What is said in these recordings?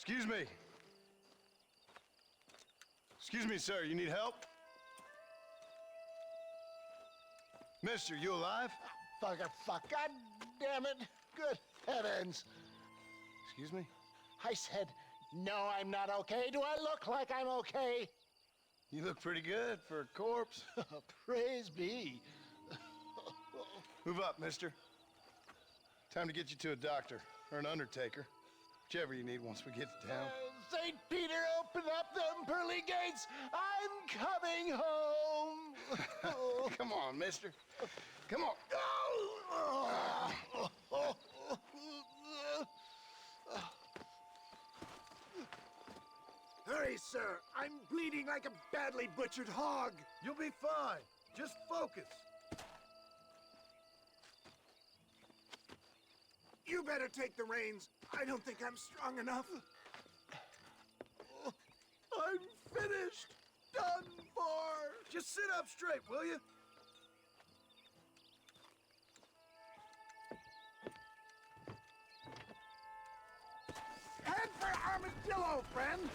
Excuse me. Excuse me, sir. You need help? Mister, you alive? Fuck. God damn it. Good heavens. Excuse me? I said, no, I'm not okay. Do I look like I'm okay? You look pretty good for a corpse. Praise be. Move up, mister. Time to get you to a doctor or an undertaker. Whichever you need once we get to town. St. Peter, open up them pearly gates. I'm coming home. Come on, mister. Come on. Hurry, sir. I'm bleeding like a badly butchered hog. You'll be fine. Just focus. You better take the reins. I don't think I'm strong enough. I'm finished. Done for. Just sit up straight, will you? Head for Armadillo, friend.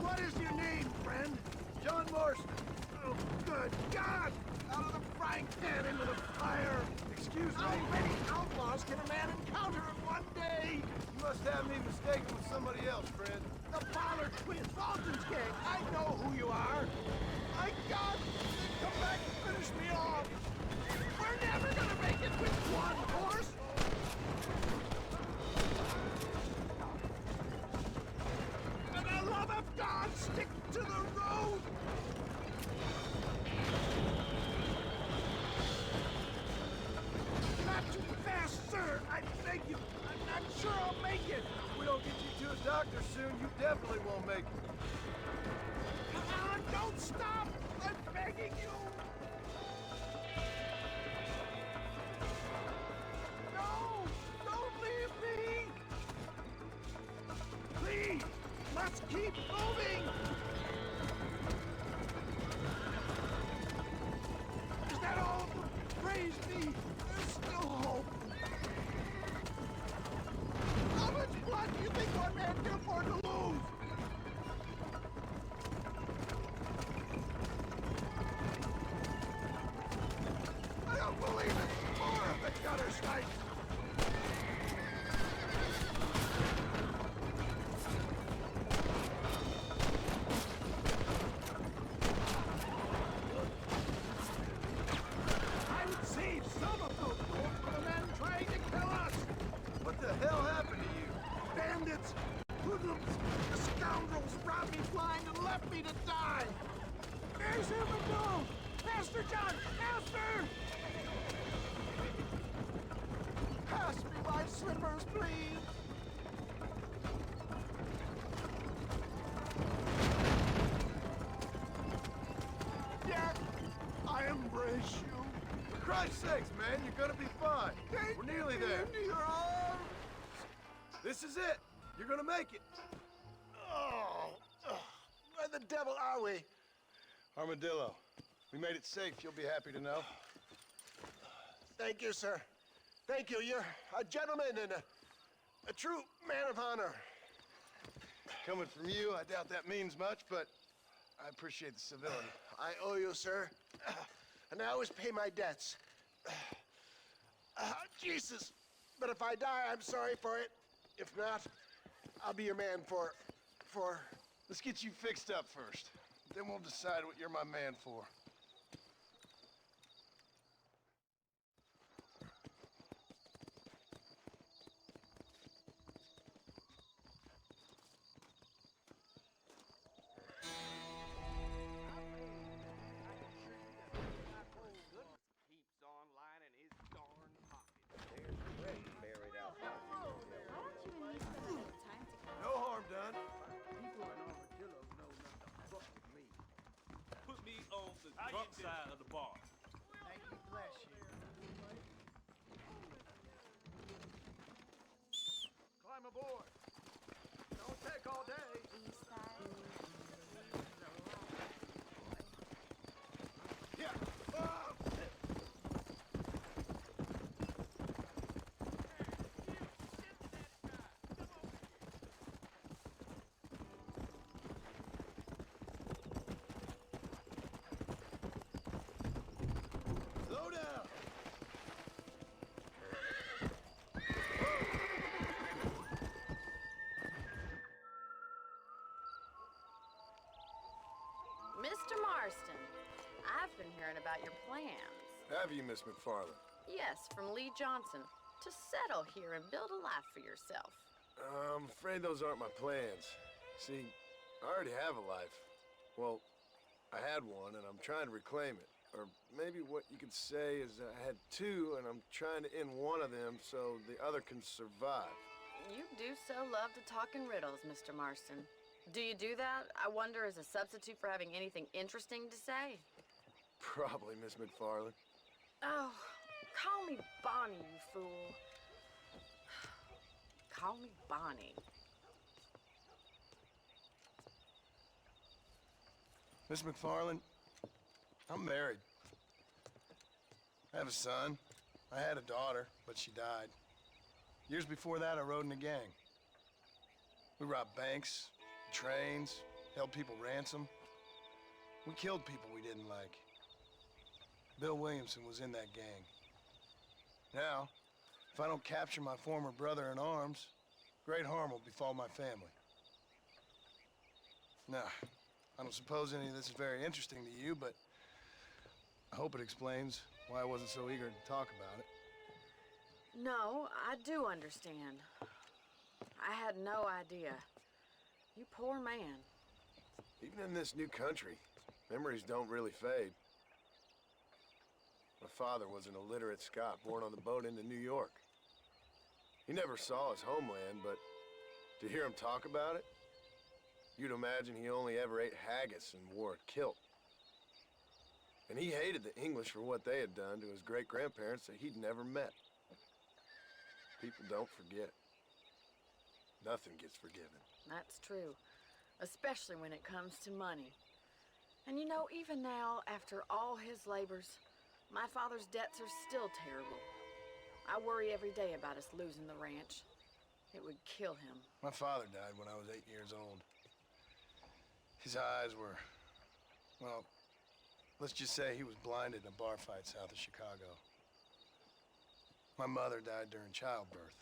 What is your name, friend? John Marston. Oh, good God! Out of the frying pan into the fire! Excuse How me. many outlaws can a man encounter in one day? You must have me mistaken with somebody else, friend. The Pollard twins, Alton's gang! I know who you are! My God! Come back and finish me off! We're never gonna make it with one horse! For the love of God, stick to the road! Not too fast, sir! I beg you! I'm not sure I'll make it! If we don't get you to a doctor soon, you definitely won't make it. Come on, don't stop! I'm begging you! No! Don't leave me! Please! Let's keep moving! Is that all? Praise me! There's still hope! How much blood do you think one man can afford to lose? I don't believe it! More of the gutter snipes! I would save some of those bullets for the men trying to kill us! What the hell happened to you? Bandits! Hoodlums! The scoundrels robbed me blind and left me to die! There's Armadillo! Master John! Master! Pass me my slippers, please! Yes, I embrace you. For Christ's sakes, man, you're gonna be fine. Take We're nearly me there. into your arms! This is it. You're gonna make it. Where the devil are we? Armadillo. We made it safe, you'll be happy to know. Thank you, sir. Thank you. You're a gentleman and a true man of honor. Coming from you, I doubt that means much, but I appreciate the civility. I owe you, sir. And I always pay my debts. Jesus. But if I die, I'm sorry for it. If not, I'll be your man for... Let's get you fixed up first. Then we'll decide what you're my man for. Keeps on lining his darn pockets. No harm done. People in Armadillo know not to fuck with me. Put me on the drunk side of the bar. Thank you, bless you. Climb aboard. Don't take all day. Yeah. have you, Miss McFarland? Yes, from Lee Johnson. To settle here and build a life for yourself. I'm afraid those aren't my plans. See, I already have a life. Well, I had one, and I'm trying to reclaim it. Or maybe what you could say is I had two, and I'm trying to end one of them so the other can survive. You do so love to talk in riddles, Mr. Marston. Do you do that, I wonder, as a substitute for having anything interesting to say? Probably, Miss McFarland. Oh, call me Bonnie, you fool. Call me Bonnie. Miss McFarland, I'm married. I have a son. I had a daughter, but she died. Years before that, I rode in a gang. We robbed banks, trains, held people ransom. We killed people we didn't like. Bill Williamson was in that gang. Now, if I don't capture my former brother in arms, great harm will befall my family. Now, I don't suppose any of this is very interesting to you, but I hope it explains why I wasn't so eager to talk about it. No, I do understand. I had no idea. You poor man. Even in this new country, memories don't really fade. My father was an illiterate Scot born on the boat into New York. He never saw his homeland, but to hear him talk about it, you'd imagine he only ever ate haggis and wore a kilt. And he hated the English for what they had done to his great-grandparents that he'd never met. People don't forget. Nothing gets forgiven. That's true, especially when it comes to money. And you know, even now, after all his labors, my father's debts are still terrible. I worry every day about us losing the ranch. It would kill him. My father died when I was 8 years old. His eyes were, well, let's just say he was blinded in a bar fight south of Chicago. My mother died during childbirth.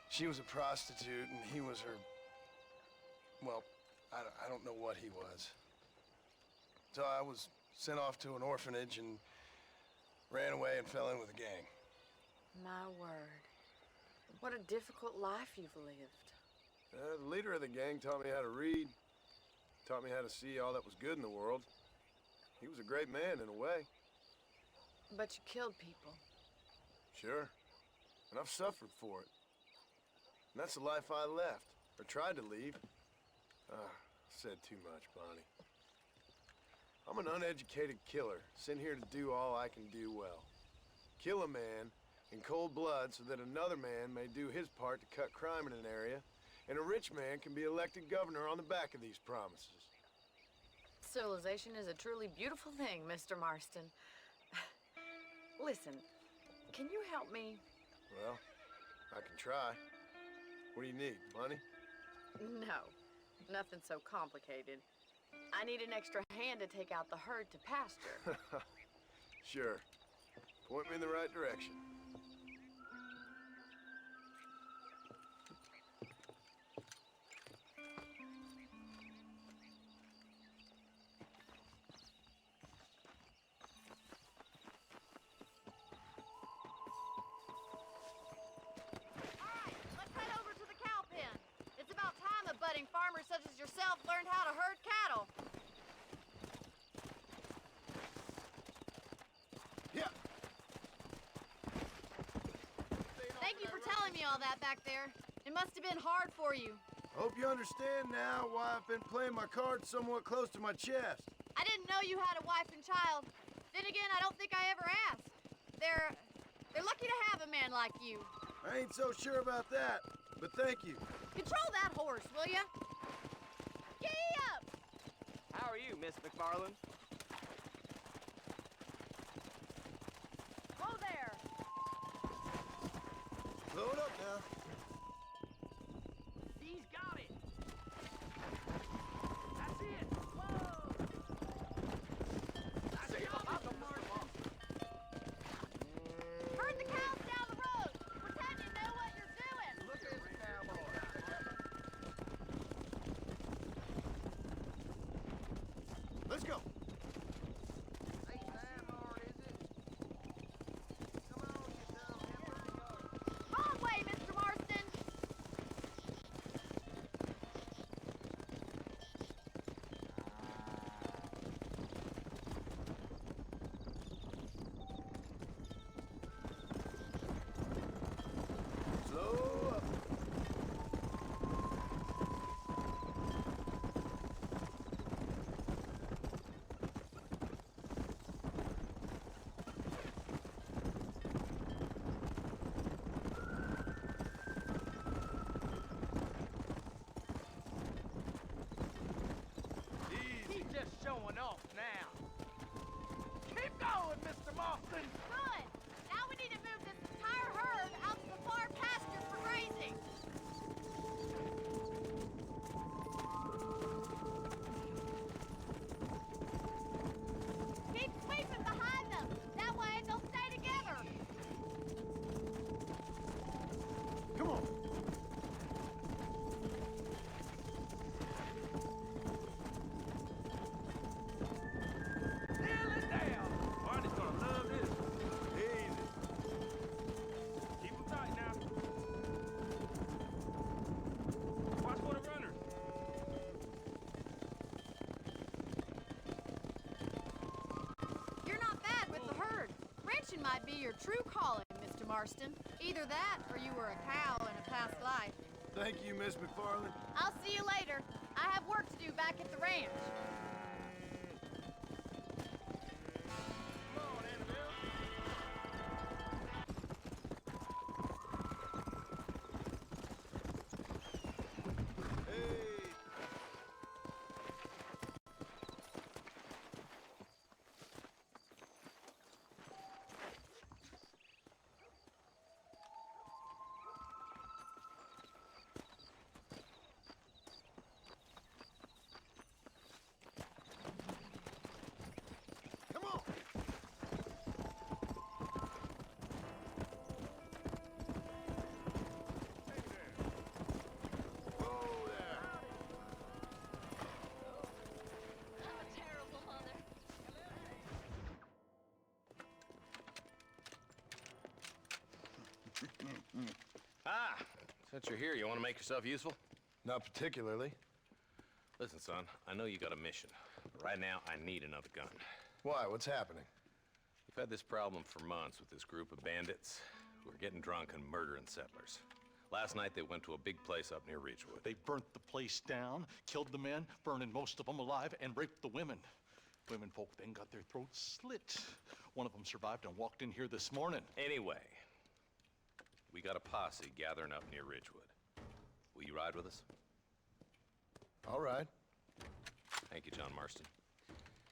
She was a prostitute and he was her, well, I don't know what he was. So I was sent off to an orphanage and ran away and fell in with a gang. My word. What a difficult life you've lived. The leader of the gang taught me how to read, taught me how to see all that was good in the world. He was a great man in a way. But you killed people. Sure. And I've suffered for it. And that's the life I left, or tried to leave. Said too much, Bonnie. I'm an uneducated killer, sent here to do all I can do well. Kill a man in cold blood so that another man may do his part to cut crime in an area, and a rich man can be elected governor on the back of these promises. Civilization is a truly beautiful thing, Mr. Marston. Listen, can you help me? Well, I can try. What do you need, money? No, nothing so complicated. I need an extra hand to take out the herd to pasture. Sure. Point me in the right direction. Let's head over to the cow pen. It's about time a budding farmer such as yourself learned how to herd cattle. Yeah. Thank you for telling me all that back there. It must have been hard for you. Hope you understand now why I've been playing my cards somewhat close to my chest. I didn't know you had a wife and child. Then again, I don't think I ever asked. They're lucky to have a man like you. I ain't so sure about that, but thank you. Control that horse, will ya? Giddy up! How are you, Miss McFarland? Whoa there! Load up now. He's got it. That's it. Whoa! That's it. Herd the cows down the road! Pretend you know what you're doing! Look at this cowboy. Let's go. Ain't that hard, is it? Hunting might be your true calling, Mr. Marston. Either that, or you were a cow in a past life. Thank you, Miss McFarland. I'll see you later. I have work to do back at the ranch. Come on. Whoa there. I'm a terrible mother. Ah, since you're here, you want to make yourself useful? Not particularly. Listen, son, I know you got a mission, but right now I need another gun. Why? What's happening? We've had this problem for months with this group of bandits who are getting drunk and murdering settlers. Last night they went to a big place up near Ridgewood. They burnt the place down, killed the men, burning most of them alive, and raped the women. Women folk then got their throats slit. One of them survived and walked in here this morning. Anyway, we got a posse gathering up near Ridgewood. Will you ride with us? All right. Thank you, John Marston.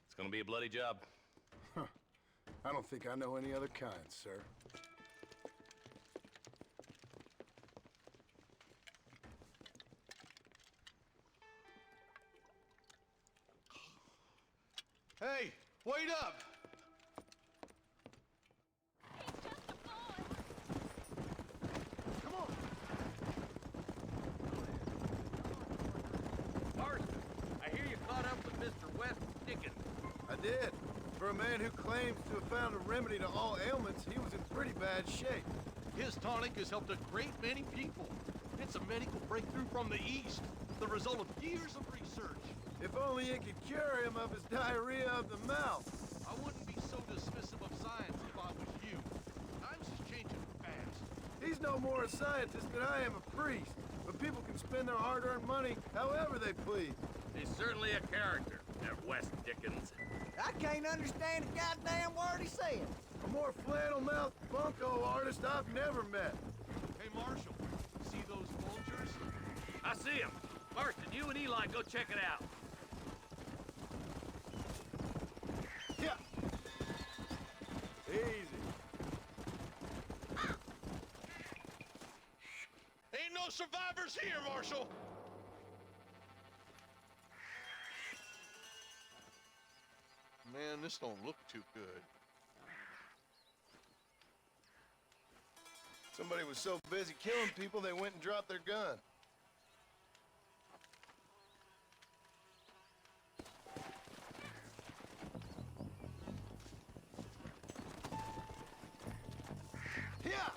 It's gonna be a bloody job. I don't think I know any other kind, sir. Hey, wait up! Come on. Marston, I hear you caught up with Mr. West Dickens. I did. For a man who claims to have found a remedy to all ailments, he was in pretty bad shape. His tonic has helped a great many people. It's a medical breakthrough from the East, the result of years of research. If only it could cure him of his diarrhea of the mouth. I wouldn't be so dismissive of science if I was you. Times is changing fast. He's no more a scientist than I am a priest. But people can spend their hard-earned money however they please. He's certainly a character, that West Dickens. I can't understand a goddamn word he said. A more flannel-mouthed bunco artist I've never met. Hey, Marshal, see those vultures? I see him. Marston, you and Eli go check it out. Yeah. Easy. Ain't no survivors here, Marshal! Man, this don't look too good. Somebody was so busy killing people, they went and dropped their gun. Yeah.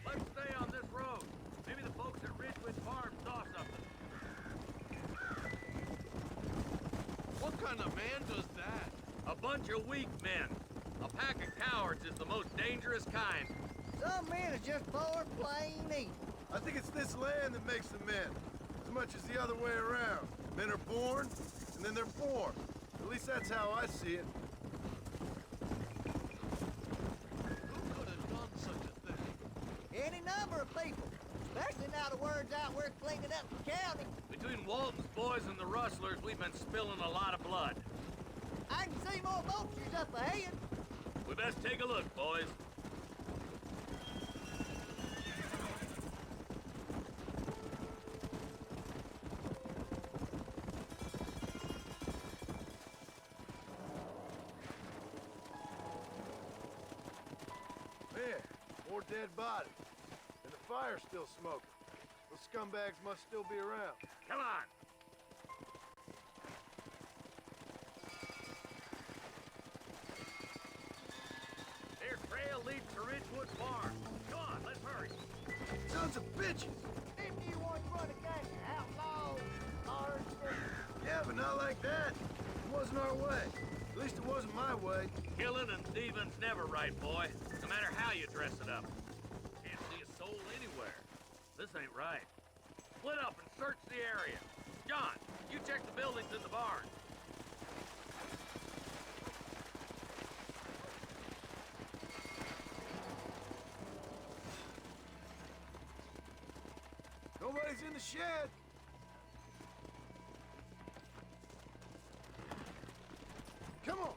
Let's stay on this road. Maybe the folks at Ridgewood Farm saw something. What kind of man does that? A bunch of weak men. A pack of cowards is the most dangerous kind. Some men are just born plain evil. I think it's this land that makes them men, as much as the other way around. Men are born, and then they're formed. At least that's how I see it. Who could have done such a thing? Any number of people, especially now the word's out we're cleaning up the county. Between Walton's boys and the rustlers, we've been spilling a lot of blood. I can see more vultures up ahead. We best take a look, boys. Man, more dead bodies. And the fire's still smoking. Those scumbags must still be around. Come on. Their trail leads to Ridgewood Farm. Come on, let's hurry. Sons of bitches! If you want to run a gang of outlaws, orange, Yeah, but not like that. It wasn't our way. At least way. Killing and thieving's never right, boy. No matter how you dress it up. Can't see a soul anywhere. This ain't right. Split up and search the area. John, you check the buildings in the barn. Nobody's in the shed. Come on.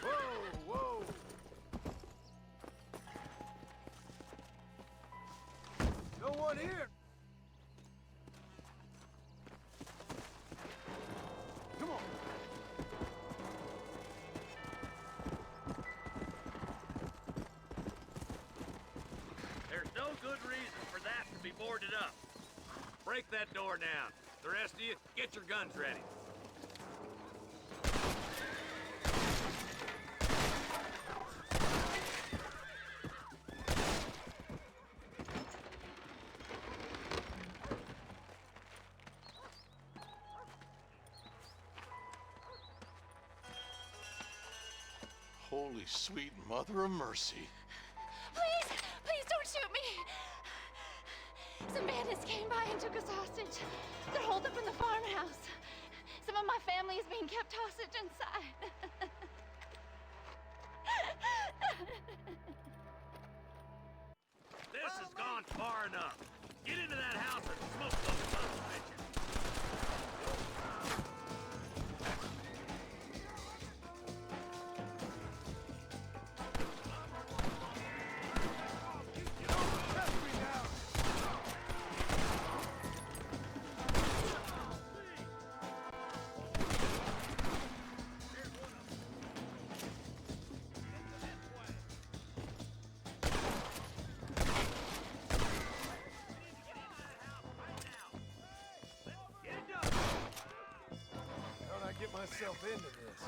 Whoa, whoa. No one here. Come on. There's no good reason for that to be boarded up. Break that door down. The rest of you, get your guns ready. Holy sweet mother of mercy. Please, please don't shoot me. Some bandits came by and took us hostage. They're holed up in the farmhouse. Some of my family is being kept hostage inside. This has gone far enough. Get into that house and smoke those sons of bitches. How'd I get myself into this?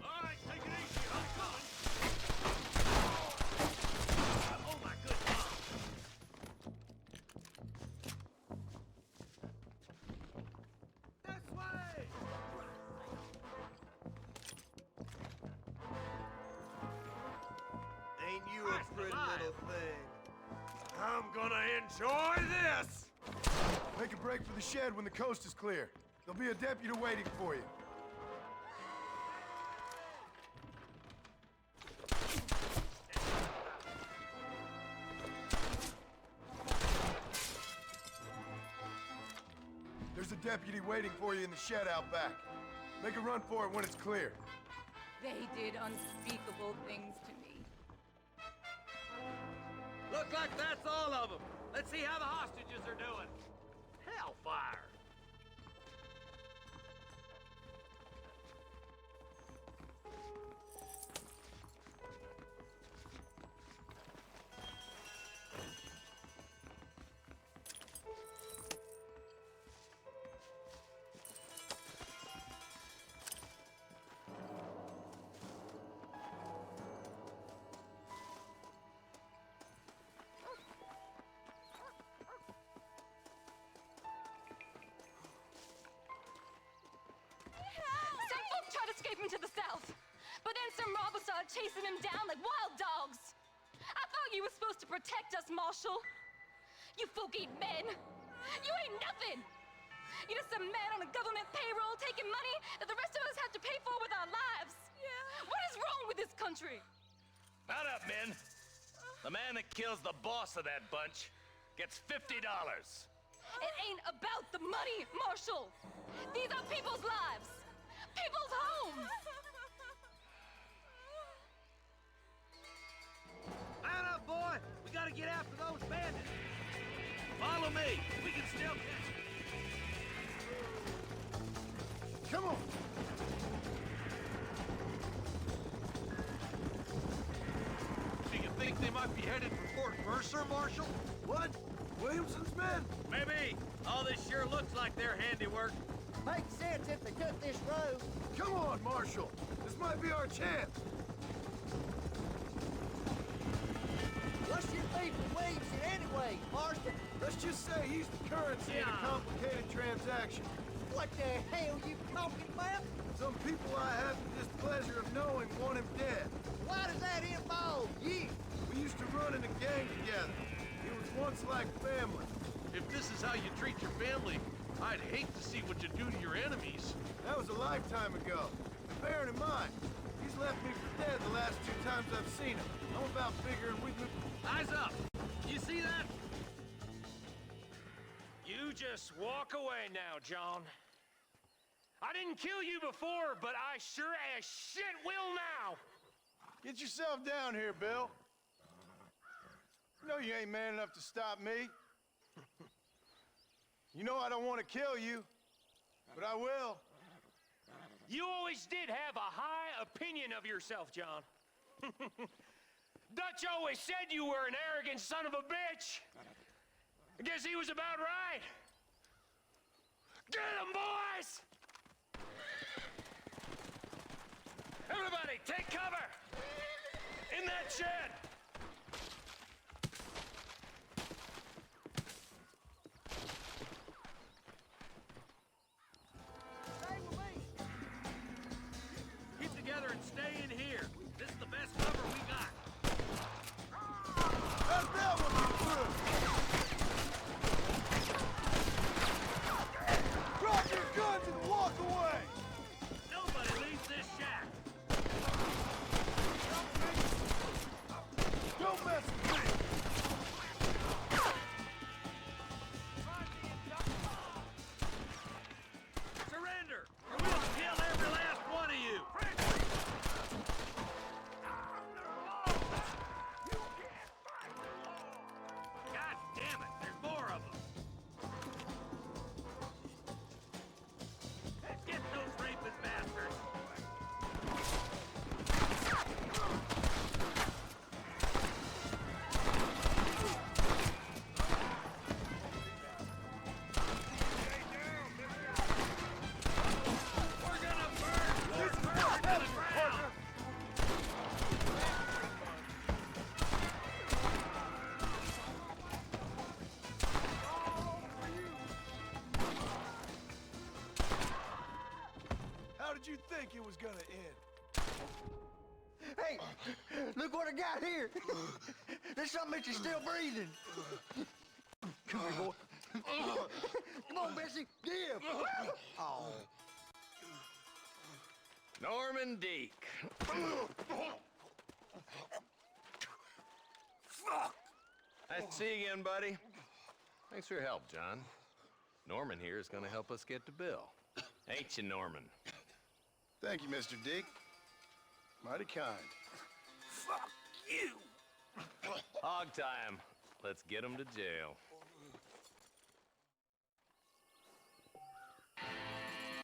All right, take it easy. I'm coming. Oh, my good God. This way! Ain't you a pretty little thing? I'm gonna enjoy this! Make a break for the shed when the coast is clear. There'll be a deputy waiting for you. There's a deputy waiting for you in the shed out back. Make a run for it when it's clear. They did unspeakable things to me. Look like that's all of them. Let's see how the hostages are doing. Hellfire! Some folk tried to escape him to the south, but then some robbers started chasing him down like wild dogs. I thought you were supposed to protect us, Marshal. You folk ain't men. You ain't nothing. You're just a man on a government payroll taking money that the rest of us have to pay for with our lives. Yeah. What is wrong with this country? Mount up, men. The man that kills the boss of that bunch gets $50. It ain't about the money, Marshal. These are people's lives. People's homes. Man up, boy! We gotta get after those bandits. Follow me. We can still catch them. Come on! Do you think they might be headed for Fort Mercer, Marshal? What? Williamson's men? Maybe. All this sure looks like their handiwork. Makes sense if they took this road. Come on, Marshal! This might be our chance! What's your beef with Williamson anyway, Marston? Let's just say he's the currency in a Yeah. complicated transaction. What the hell you talking about? Some people I have the displeasure of knowing want him dead. Why does that involve you? We used to run in a gang together. It was once like family. If this is how you treat your family, I'd hate to see what you do to your enemies. That was a lifetime ago. And bearing in mind, he's left me for dead the last 2 times I've seen him. I'm about figuring we could... Eyes up! You see that? You just walk away now, John. I didn't kill you before, but I sure as shit will now! Get yourself down here, Bill. You know you ain't man enough to stop me. You know I don't want to kill you, but I will. You always did have a high opinion of yourself, John. Dutch always said you were an arrogant son of a bitch. I guess he was about right. Get him, boys! Everybody, take cover! In that shed! Stay with me. Keep together and stay in here. This is the best cover we got. How's that one get through? Drop your guns and walk away! Nobody leaves this shack. Don't mess with me! Surrender, or we'll kill every last one of you. God damn it, there's more of them. Get those rapist bastards. We're gonna burn more birds to the ground. How did you think it was gonna end? Hey, look what I got here. There's something that you're still breathing. Come here, boy. Come on, Bessie. Give. Oh. Norman Deek. Nice to see you again, buddy. Thanks for your help, John. Norman here is gonna help us get to Bill. Ain't you, Norman? Thank you, Mr. Deke. Mighty kind. Fuck you. Hog time. Let's get him to jail.